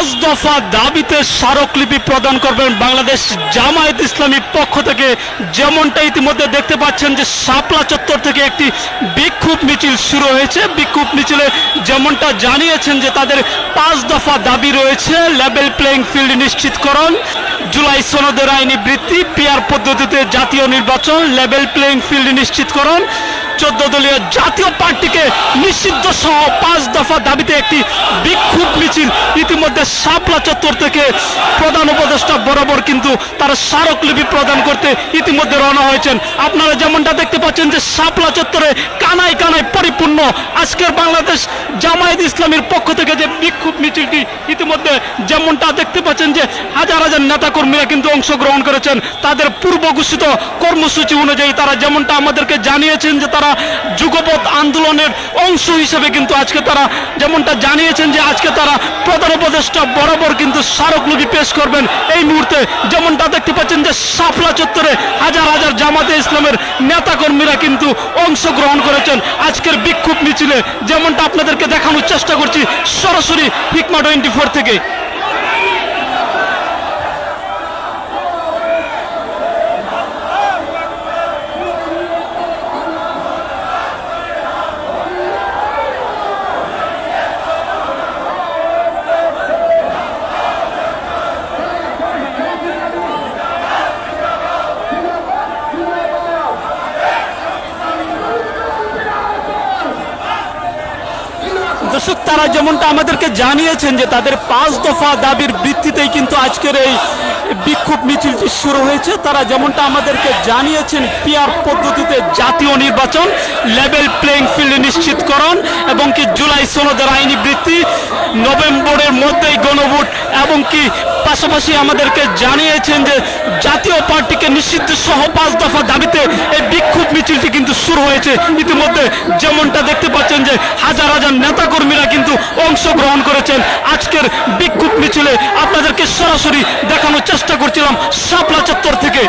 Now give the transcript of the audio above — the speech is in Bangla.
পাঁচ দফা দাবিতে স্মারকলিপি প্রদান করবেন বাংলাদেশ জামায়াত ইসলামীর পক্ষ থেকে। যেমনটা ইতিমধ্যে দেখতে পাচ্ছেন যে শাপলা চত্বর থেকে একটি বিক্ষোভ মিছিল শুরু হয়েছে। বিক্ষোভ মিছিলে যেমনটা জানিয়েছেন যে তাদের পাঁচ দফা দাবি রয়েছে: লেভেল প্লেইং ফিল্ড নিশ্চিতকরণ, জুলাই সনদের আইনি বৃত্তি, পিআর পদ্ধতিতে জাতীয় নির্বাচন, লেভেল প্লেইং ফিল্ড নিশ্চিতকরণ, 14 দলীয় জাতীয় পার্টিকে নিষিদ্ধ সহ পাঁচ দফা দাবিতে একটি বিক্ষোভ মিছিল ইতিমধ্যে শাপলা চত্বর থেকে প্রধান উপদেষ্টা বরাবর কিন্তু তারা স্মারকলিপি প্রদান করতে ইতিমধ্যে রওনা হয়েছেন। আপনারা যেমনটা দেখতে পাচ্ছেন যে শাপলা চত্বরে কানায় কানায় পরিপূর্ণ। আজকের বাংলাদেশ জামায়াত ইসলামীর পক্ষ থেকে যে বিক্ষোভ মিছিলটি ইতিমধ্যে যেমনটা দেখতে পাচ্ছেন যে হাজার হাজার নেতাকর্মীরা কিন্তু অংশগ্রহণ করেছেন। তাদের পূর্ব ঘোষিত কর্মসূচি অনুযায়ী তারা যেমনটা আমাদেরকে জানিয়েছেন যে তারা যুগপৎ আন্দোলনের অংশ হিসেবে কিন্তু আজকে তারা যেমনটা জানিয়েছেন যে আজকে তারা প্রধান উপদেষ্টা বরাবর কিন্তু স্মারকলিপি পেশ করবেন। এই মুহূর্তে যেমনটা দেখতে পাচ্ছেন যে শাপলা চত্বরে হাজার হাজার জামাতে ইসলামের নেতাকর্মীরা কিন্তু অংশগ্রহণ করেছেন আজকের বিক্ষোভ মিছিলে। যেমনটা আপনাদেরকে দেখানোর চেষ্টা করছি সরাসরি হিকমা 24 থেকে। দর্শক, তারা যেমনটা আমাদেরকে জানিয়েছেন যে তাদের পাঁচ দফা দাবির ভিত্তিতেই কিন্তু আজকের এই বিক্ষোভ মিছিলটি শুরু হয়েছে। তারা যেমনটা আমাদেরকে জানিয়েছেন পিআর পদ্ধতিতে জাতীয় নির্বাচন, লেভেল প্লেইং ফিল্ড নিশ্চিতকরণ এবং কি জুলাই সনদের আইনি বৃত্তি, নভেম্বরের মধ্যেই গণভোট এবং কি পাশাপাশি আমাদেরকে জানিয়েছেন যে জাতীয় পার্টিকে নিষিদ্ধ সহ পাঁচ দফা দাবিতে এই বিক্ষোভ মিছিলটি কিন্তু শুরু হয়েছে। ইতিমধ্যে যেমনটা দেখতে পাচ্ছেন যে হাজার হাজার নেতাকর্মীরা কিন্তু অংশগ্রহণ করেছেন আজকের বিক্ষোভ মিছিলে। আপনাদেরকে সরাসরি দেখানোর চেষ্টা করছিলাম শাপলা চত্বর থেকে।